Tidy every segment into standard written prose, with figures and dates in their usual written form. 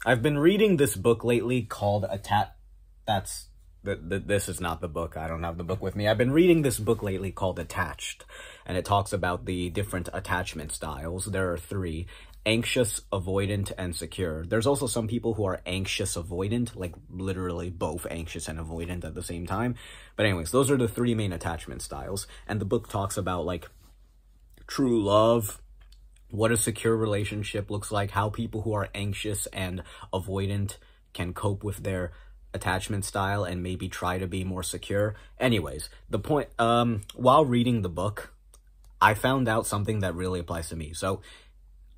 I've been reading this book lately called That's this is not the book. I don't have the book with me. I've been reading this book lately called Attached, and it talks about the different attachment styles. There are three: anxious, avoidant, and secure. There's also some people who are anxious avoidant, like literally both anxious and avoidant at the same time. But anyways, those are the three main attachment styles. And the book talks about like true love, what a secure relationship looks like, how people who are anxious and avoidant can cope with their attachment style and maybe try to be more secure. Anyways, the point, while reading the book, I found out something that really applies to me. So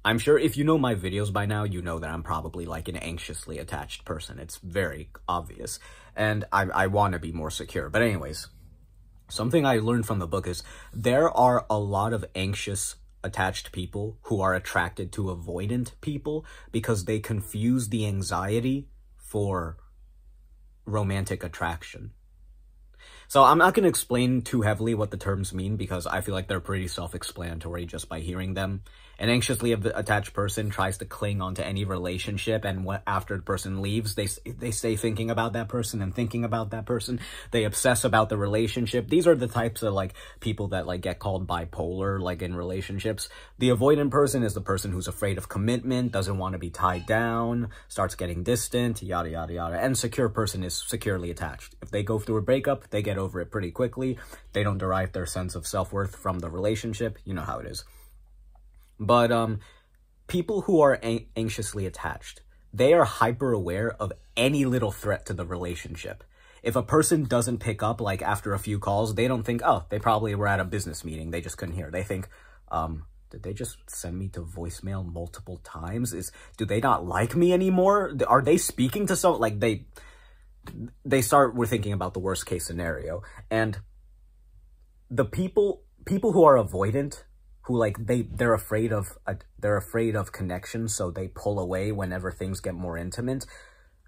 I'm sure if you know my videos by now, you know that I'm probably like an anxiously attached person. It's very obvious. And I want to be more secure. But anyways, something I learned from the book is there are a lot of anxious attached people who are attracted to avoidant people because they confuse the anxiety for romantic attraction. So I'm not going to explain too heavily what the terms mean because I feel like they're pretty self-explanatory just by hearing them. An anxiously attached person tries to cling onto any relationship, and after the person leaves, they stay thinking about that person and thinking about that person. They obsess about the relationship. These are the types of like people that like get called bipolar, like in relationships. The avoidant person is the person who's afraid of commitment, doesn't want to be tied down, starts getting distant, yada yada yada. And secure person is securely attached. If they go through a breakup, they get over it pretty quickly. They don't derive their sense of self-worth from the relationship. You know how it is. But people who are anxiously attached, they are hyper aware of any little threat to the relationship. If a person doesn't pick up, like after a few calls, they don't think, oh, they probably were at a business meeting, they just couldn't hear. They think, did they just send me to voicemail multiple times? Do they not like me anymore? Are they speaking to someone? Like we're thinking about the worst case scenario. And the people who are avoidant, who like they're afraid of connection, so they pull away whenever things get more intimate.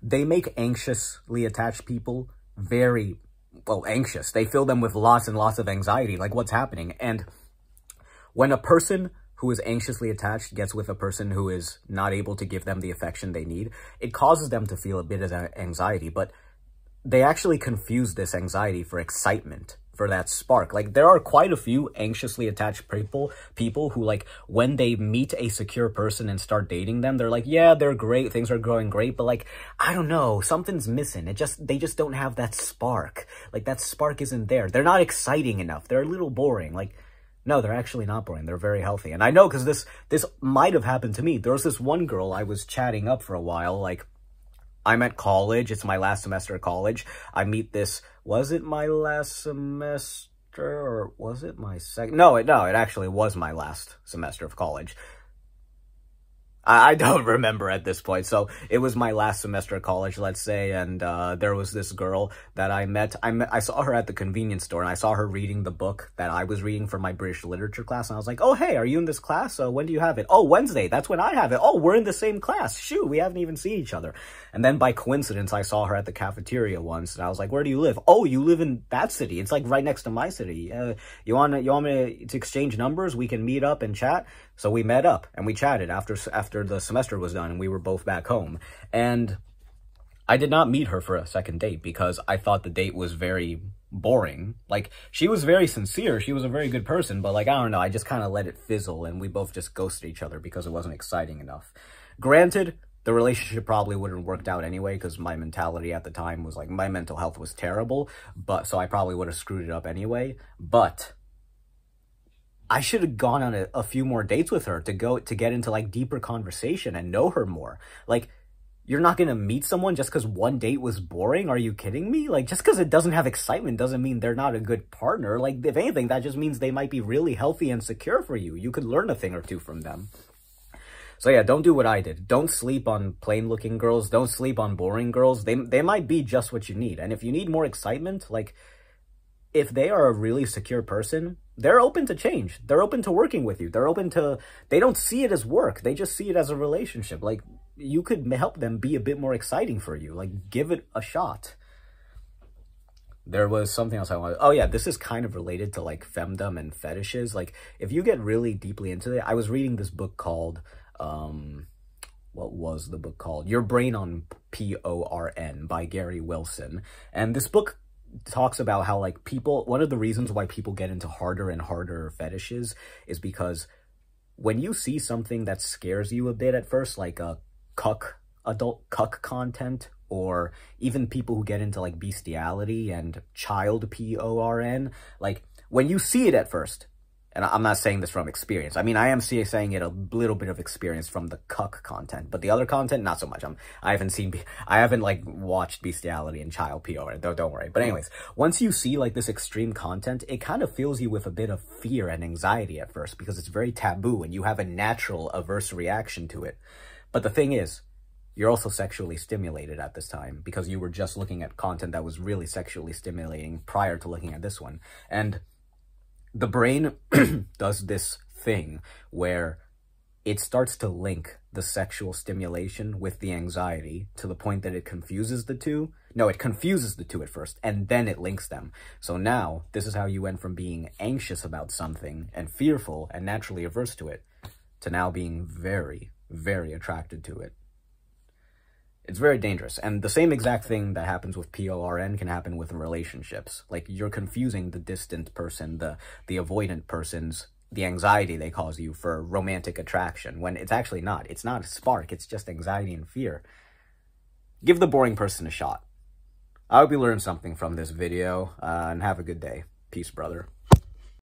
They make anxiously attached people very, well, anxious. They fill them with lots and lots of anxiety, like what's happening. And when a person who is anxiously attached gets with a person who is not able to give them the affection they need, it causes them to feel a bit of anxiety, but they actually confuse this anxiety for excitement, for that spark. Like, there are quite a few anxiously attached people who, like, when they meet a secure person and start dating them, they're like, yeah, they're great, things are going great, but, like, I don't know, something's missing. They just don't have that spark. Like, that spark isn't there. They're not exciting enough. They're a little boring. Like, no, they're actually not boring. They're very healthy. And I know, because this might have happened to me. There was this one girl I was chatting up for a while, like, I'm at college. It's my last semester of college. I meet this... Was it my last semester or was it my second? No, it actually was my last semester of college. I don't remember at this point. So it was my last semester of college, let's say, and there was this girl that I met. I saw her at the convenience store, and I saw her reading the book that I was reading for my British literature class, and I was like, oh, hey, are you in this class? When do you have it? Oh, Wednesday, that's when I have it. Oh, we're in the same class. Shoot, we haven't even seen each other. And then by coincidence, I saw her at the cafeteria once, and I was like, where do you live? Oh, you live in that city. It's like right next to my city. You want me to exchange numbers? We can meet up and chat. So we met up and we chatted after the semester was done, and we were both back home. And I did not meet her for a second date because I thought the date was very boring. Like, she was very sincere. She was a very good person, but like, I don't know, I just kind of let it fizzle, and we both just ghosted each other because it wasn't exciting enough. Granted, the relationship probably wouldn't have worked out anyway because my mentality at the time was like, my mental health was terrible, but so I probably would have screwed it up anyway. But I should have gone on a few more dates with her to get into like deeper conversation and know her more. Like, you're not going to meet someone just because one date was boring? Are you kidding me? Like, just because it doesn't have excitement doesn't mean they're not a good partner. Like, if anything, that just means they might be really healthy and secure for you. You could learn a thing or two from them. So yeah, don't do what I did. Don't sleep on plain-looking girls. Don't sleep on boring girls. They might be just what you need. And if you need more excitement, like, if they are a really secure person, they're open to change. They're open to working with you. They don't see it as work. They just see it as a relationship. Like, you could help them be a bit more exciting for you. Like, give it a shot. There was something else I wanted. Oh yeah, this is kind of related to like femdom and fetishes. Like, if you get really deeply into it, I was reading this book called, what was the book called? Your Brain on Porn by Gary Wilson. And this book talks about how, like, one of the reasons why people get into harder and harder fetishes is because when you see something that scares you a bit at first, like a adult cuck content, or even people who get into, like, bestiality and child porn, like, when you see it at first, and I'm not saying this from experience. I mean, I am saying it a little bit of experience from the cuck content, but the other content, not so much. I haven't like watched bestiality and child porn. Don't worry. But anyways, once you see like this extreme content, it kind of fills you with a bit of fear and anxiety at first because it's very taboo and you have a natural averse reaction to it. But the thing is, you're also sexually stimulated at this time because you were just looking at content that was really sexually stimulating prior to looking at this one. And the brain does this thing where it starts to link the sexual stimulation with the anxiety to the point that it confuses the two. No, it confuses the two at first, and then it links them. So now, this is how you went from being anxious about something and fearful and naturally averse to it to now being very, very attracted to it. It's very dangerous. And the same exact thing that happens with PORN can happen with relationships. Like, you're confusing the distant person, the avoidant person's, the anxiety they cause you for romantic attraction, when it's actually not. It's not a spark, it's just anxiety and fear. Give the boring person a shot. I hope you learned something from this video, and have a good day. Peace, brother.